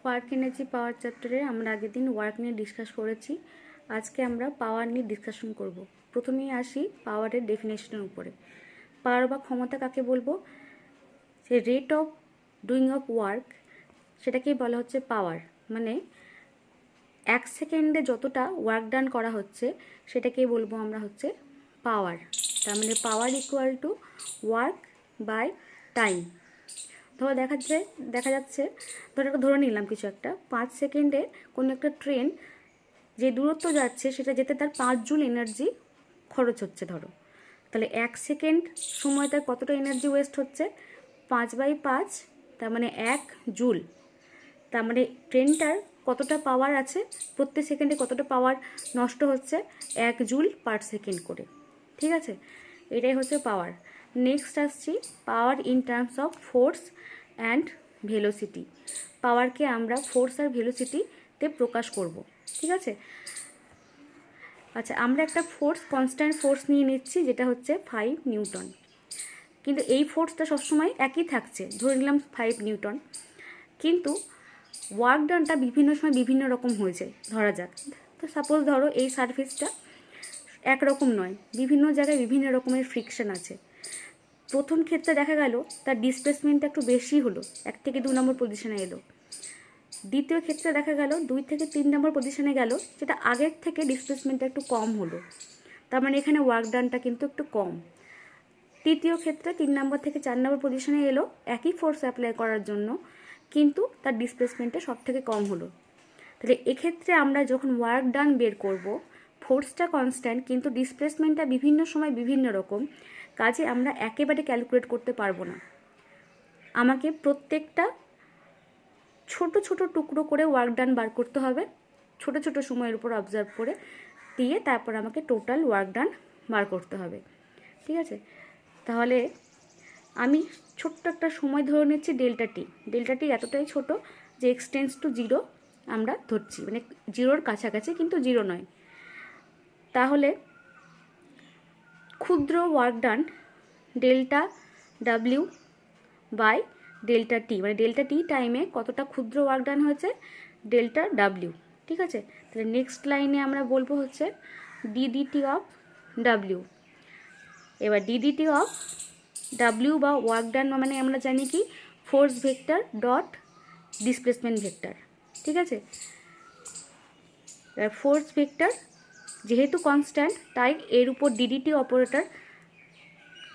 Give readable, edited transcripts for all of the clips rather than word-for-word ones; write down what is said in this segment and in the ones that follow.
Work energy পাওয়ার চ্যাপ্টারে আমরা আগের দিন ওয়ার্ক নিয়ে ডিসকাস করেছি। আজকে আমরা পাওয়ার নিয়ে ডিসকাশন করব। প্রথমেই আসি পাওয়ারের ডেফিনেশনের উপরে। পাওয়ার বা ক্ষমতা কাকে বলবো? যে rate of doing of work, সেটাকেই বলা হচ্ছে পাওয়ার। মানে 1 সেকেন্ডে যতটা ওয়ার্ক ডান করা হচ্ছে সেটাকেই বলবো আমরা হচ্ছে পাওয়ার। তার মানে power equal to work by time. ধরো দেখা যাচ্ছে ধরে নিলাম কিছু একটা 5 সেকেন্ডে কোনো একটা ট্রেন যে দূরত্ব যাচ্ছে সেটা যেতে তার 5 জুল এনার্জি খরচ হচ্ছে। ধরো তাহলে 1 সেকেন্ড সময় তার কতটা এনার্জি ওয়েস্ট হচ্ছে? 5/5, তার মানে 1 জুল। তার মানে ট্রেনটার কতটা পাওয়ার আছে, প্রত্যেক সেকেন্ডে কতটা পাওয়ার নষ্ট হচ্ছে? 1 জুল পার সেকেন্ড করে। ঠিক আছে, এটাই হচ্ছে পাওয়ার। নেক্সট আসছি power in terms of force and velocity. পাওয়ারকে আমরা ফোর্স আর ভেলোসিটিতে প্রকাশ করব। ঠিক আছে, আচ্ছা আমরা একটা ফোর্স, কনস্ট্যান্ট ফোর্স নিয়ে নিচ্ছি যেটা হচ্ছে 5 নিউটন। কিন্তু এই ফোর্সটা সবসময় একই থাকছে, ধরে নিলাম 5 নিউটন। কিন্তু ওয়ার্ক ডানটা বিভিন্ন সময় বিভিন্ন রকম হয়েছে ধরা যাক। তো সাপোজ ধরো এই সারফেসটা একরকম নয়, বিভিন্ন জায়গায় বিভিন্ন রকমের ফ্রিকশন আছে। প্রথম ক্ষেত্রে দেখা গেল তার ডিসপ্লেসমেন্টটা একটু বেশি হলো, 1 থেকে 2 নম্বর পজিশনে এলো। দ্বিতীয় ক্ষেত্রে দেখা গেল 2 থেকে 3 নম্বর পজিশনে গেল, যেটা আগের থেকে ডিসপ্লেসমেন্টটা একটু কম হলো, তার মানে এখানে ওয়ার্ক ডানটা কিন্তু একটু কম। তৃতীয় ক্ষেত্রে 3 নম্বর থেকে 4 নম্বর পজিশনে এলো একই ফোর্স অ্যাপ্লাই করার জন্য, কিন্তু তার ডিসপ্লেসমেন্টটা সব থেকে কম হলো। তাহলে এক্ষেত্রে আমরা যখন ওয়ার্ক ডান বের করব, ফোর্সটা কনস্ট্যান্ট কিন্তু ডিসপ্লেসমেন্টটা বিভিন্ন সময় বিভিন্ন রকম, কাজে আমরা একেবারে ক্যালকুলেট করতে পারবো না। আমাকে প্রত্যেকটা ছোট ছোট টুকরো করে ওয়ার্ক ডান বার করতে হবে, ছোট ছোট সময়ের উপর অবজার্ভ করে দিয়ে তারপর আমাকে টোটাল ওয়ার্ক ডান বার করতে হবে। ঠিক আছে, তাহলে আমি ছোট্ট একটা সময় ধরে নিচ্ছি ডেল্টা টি। ডেল্টা টি এতটাই ছোট যে এক্সটেন্স টু 0 আমরা ধরছি, মানে 0-র কাছাকাছি কিন্তু 0 নয়। তাহলে ক্ষুদ্র work done delta W by delta T, মানে ডেল্টা টি টাইমে কতটা ক্ষুদ্র ওয়ার্ক ডান হয়েছে, ডেল্টা ডাব্লিউ। ঠিক আছে, তাহলে নেক্সট লাইনে আমরা বলবো হচ্ছে ডিডিটি অফ ডাব্লিউ। এবার ডিডিটি অফ ডাব্লিউ বা ওয়ার্ক ডান মানে আমরা জানি কি force vector dot displacement vector. ঠিক আছে, এবার ফোর্স ভেক্টর যেহেতু কনস্ট্যান্ট তাই এর উপর ডিডিটি অপারেটর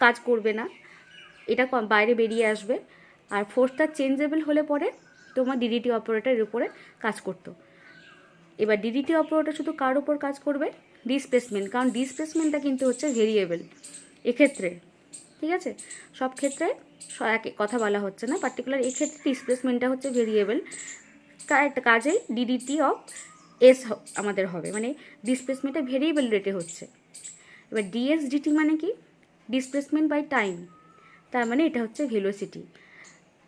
কাজ করবে না, এটা বাইরে বেরিয়ে আসবে। আর ফোর্সটা চেঞ্জেবল হলে পরে তোমার ডিডিটি অপারেটরের উপরে কাজ করতো। এবার ডিডিটি অপারেটর শুধু কার উপর কাজ করবে? ডিসপ্লেসমেন্ট, কারণ ডিসপ্লেসমেন্টটা কিন্তু হচ্ছে ভেরিয়েবল এক্ষেত্রে। ঠিক আছে, সব ক্ষেত্রে এক কথা বলা হচ্ছে না, পার্টিকুলার এক্ষেত্রে ডিসপ্লেসমেন্টটা হচ্ছে ভেরিয়েবল, কাজেই ডিডিটি অফ এস আমাদের হবে, মানে ডিসপ্লেসমেন্টটা ভেরিয়েবল রেটে হচ্ছে। এবার ডিএসডিটি মানে কি? ডিসপ্লেসমেন্ট বাই টাইম, তার মানে এটা হচ্ছে ভেলোসিটি।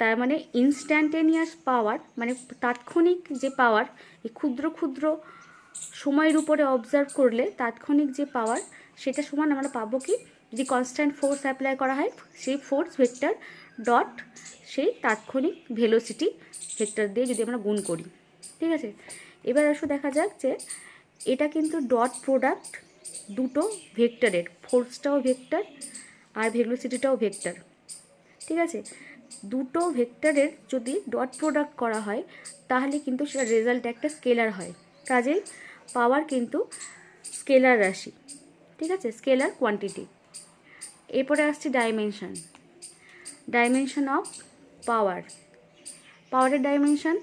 তার মানে ইনস্ট্যান্টেনিয়াস পাওয়ার, মানে তাৎক্ষণিক যে পাওয়ার, এই ক্ষুদ্র ক্ষুদ্র সময়ের উপরে অবজার্ভ করলে তাৎক্ষণিক যে পাওয়ার, সেটা সমান আমরা পাবো কি, যদি কনস্ট্যান্ট ফোর্স অ্যাপ্লাই করা হয় সেই ফোর্স ভেক্টর ডট সেই তাৎক্ষণিক ভেলোসিটি ভেক্টর দিয়ে যদি আমরা গুণ করি। ঠিক আছে, এবার আসো দেখা যাক যে এটা কিন্তু ডট প্রোডাক্ট দুটো ভেক্টরের, ফোর্সটাও ভেক্টর আর ভেলোসিটিটাও ভেক্টর। ঠিক আছে, দুটো ভেক্টরের যদি ডট প্রোডাক্ট করা হয় তাহলে কিন্তু সেটা রেজাল্ট একটা স্কেলার হয়, কাজেই পাওয়ার কিন্তু স্কেলার রাশি। ঠিক আছে, স্কেলার কোয়ান্টিটি। এরপরে আসছে ডাইমেনশন। Dimension of power. পাওয়ারের ডাইমেনশন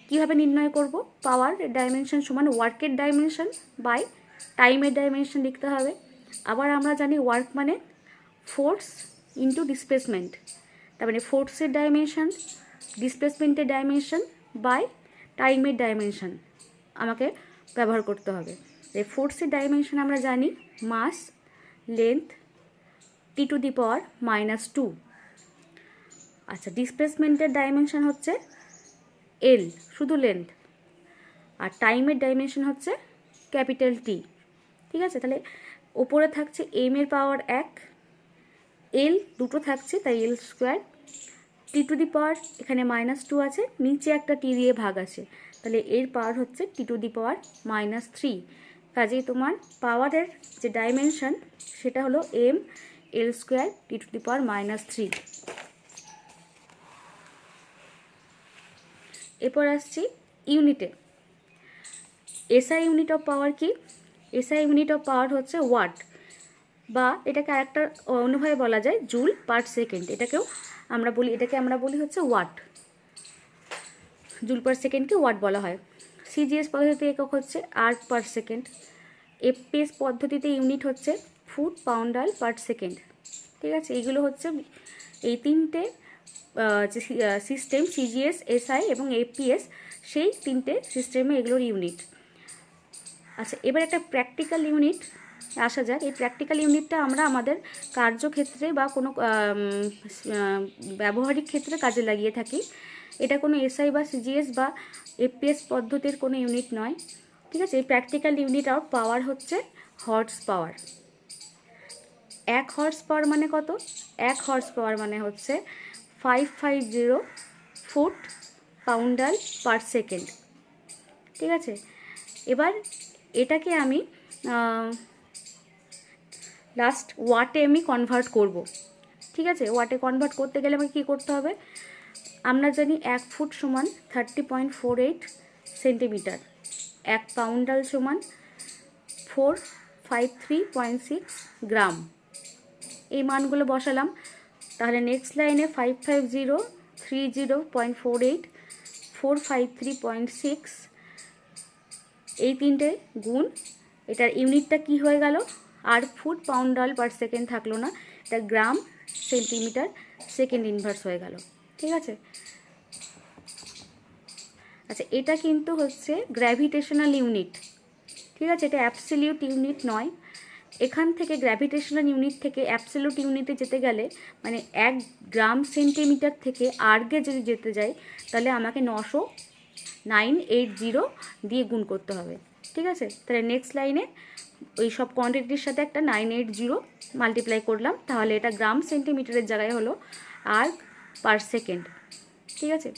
কীভাবে নির্ণয় করব? পাওয়ারের ডাইমেনশন সমান ওয়ার্কের ডাইমেনশন বাই টাইমের ডাইমেনশন লিখতে হবে। আবার আমরা জানি ওয়ার্ক মানে ফোর্স ইন্টু ডিসপ্লেসমেন্ট, তার মানে ফোর্সের ডাইমেনশন, ডিসপ্লেসমেন্টের ডাইমেনশন বাই টাইমের ডাইমেনশন আমাকে ব্যবহার করতে হবে। এই ফোর্সের ডাইমেনশন আমরা জানি মাস লেন্থ T⁻²। আচ্ছা, ডিসপ্লেসমেন্টের ডাইমেনশন হচ্ছে এল, শুধু লেন্থ, আর টাইমের ডাইমেনশন হচ্ছে ক্যাপিটাল টি। ঠিক আছে, তাহলে ওপরে থাকছে এম এর পাওয়ার 1, এল দুটো থাকছে তাই L² টি টু দি পাওয়ার এখানে -2 আছে, নিচে একটা টি দিয়ে ভাগ আছে, তাহলে এর পাওয়ার হচ্ছে টি টু দি পাওয়ার -3। কাজেই তোমার পাওয়ারের যে ডাইমেনশন সেটা হলো ml² টি টু দি পাওয়ার -3। এরপর আসছি ইউনিটে। এসআই ইউনিট অফ পাওয়ার কি? এসআই ইউনিট অফ পাওয়ার হচ্ছে ওয়াট, বা এটাকে আরেকটা অন্যভাবে বলা যায় জুল পার সেকেন্ড। এটাকে আমরা বলি হচ্ছে ওয়াট। জুল পার সেকেন্ডকে ওয়াট বলা হয়। সিজিএস পদ্ধতিতে একক হচ্ছে আর্ক পার সেকেন্ড। এফপিএস পদ্ধতিতে ইউনিট হচ্ছে ফুট পাউন্ডাল পার সেকেন্ড। ঠিক আছে, এইগুলো হচ্ছে এই তিনটে যে সিস্টেম সিজিএস, এসআই এবং এফপিএস, সেই তিনটে সিস্টেমে এগুলোর ইউনিট। আচ্ছা, এবার একটা প্র্যাকটিক্যাল ইউনিট আসা যাক। এই প্র্যাকটিক্যাল ইউনিটটা আমরা আমাদের কার্যক্ষেত্রে বা কোনো ব্যবহারিক ক্ষেত্রে কাজে লাগিয়ে থাকি। এটা কোনো এসআই বা সিজিএস বা এফপিএস পদ্ধতির কোনো ইউনিট নয়। ঠিক আছে, এই প্র্যাকটিক্যাল ইউনিট অফ পাওয়ার হচ্ছে হর্স পাওয়ার। 1 হর্স পাওয়ার মানে কত? 1 হর্স পাওয়ার মানে হচ্ছে 550 ফুট পাউন্ডাল পার সেকেন্ড। ঠিক আছে, এবার এটাকে আমি লাস্ট ওয়াটে আমি কনভার্ট করব। ঠিক আছে, ওয়াটে কনভার্ট করতে গেলে আমাকে কী করতে হবে? আমরা জানি 1 ফুট সমান 30.48 সেন্টিমিটার, 1 পাউন্ডাল সমান 453.6 গ্রাম। এই মানগুলো বসালাম। তাহলে নেক্সট লাইনে 550, 30.48, 453.6, এই তিনটে গুণ, এটার ইউনিটটা কি হয়ে গেল? আর ফুট পাউন্ডাল পার সেকেন্ড থাকলো না, এটা গ্রাম সেন্টিমিটার সেকেন্ড ইনভার্স হয়ে গেল। ঠিক আছে, আচ্ছা, এটা কিন্তু হচ্ছে গ্র্যাভিটেশনাল ইউনিট। ঠিক আছে, এটা অ্যাবসলিউট ইউনিট নয়। এখান থেকে গ্র্যাভিটেশনাল ইউনিট থেকে অ্যাবসলিউট ইউনিটে যেতে গেলে, মানে 1 গ্রাম সেন্টিমিটার থেকে আর্গে যদি যেতে যাই, তাহলে আমাকে 980 দিয়ে গুণ করতে হবে। ঠিক আছে, তাহলে নেক্সট লাইনে ওই সব কোয়ান্টিটির সাথে একটা 980 মাল্টিপ্লাই করলাম, তাহলে এটা গ্রাম সেন্টিমিটারের জায়গায় হলো আর্গ পার সেকেন্ড। ঠিক আছে,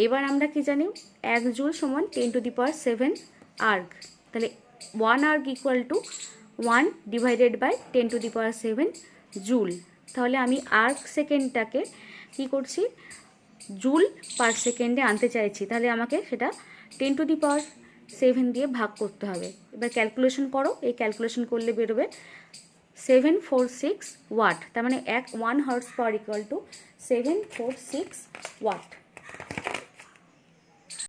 এবার আমরা কি জানি? 1 জুল সমান 10 টু দি পাওয়ার 7 আর্গ। তাহলে 1 erg equal to 1 divided by 10 to the power 7 joule. তাহলে আমি আর্গ সেকেন্ডটাকে কি করছি? জুল পার সেকেন্ডে আনতে চাইছি। তাহলে আমাকে সেটা 10 টু দি পাওয়ার 7 দিয়ে ভাগ করতে হবে। এবার ক্যালকুলেশন করো। এই ক্যালকুলেশন করলে বেরোবে 746 ওয়াট। তার মানে 1 horsepower equal to 746 watt.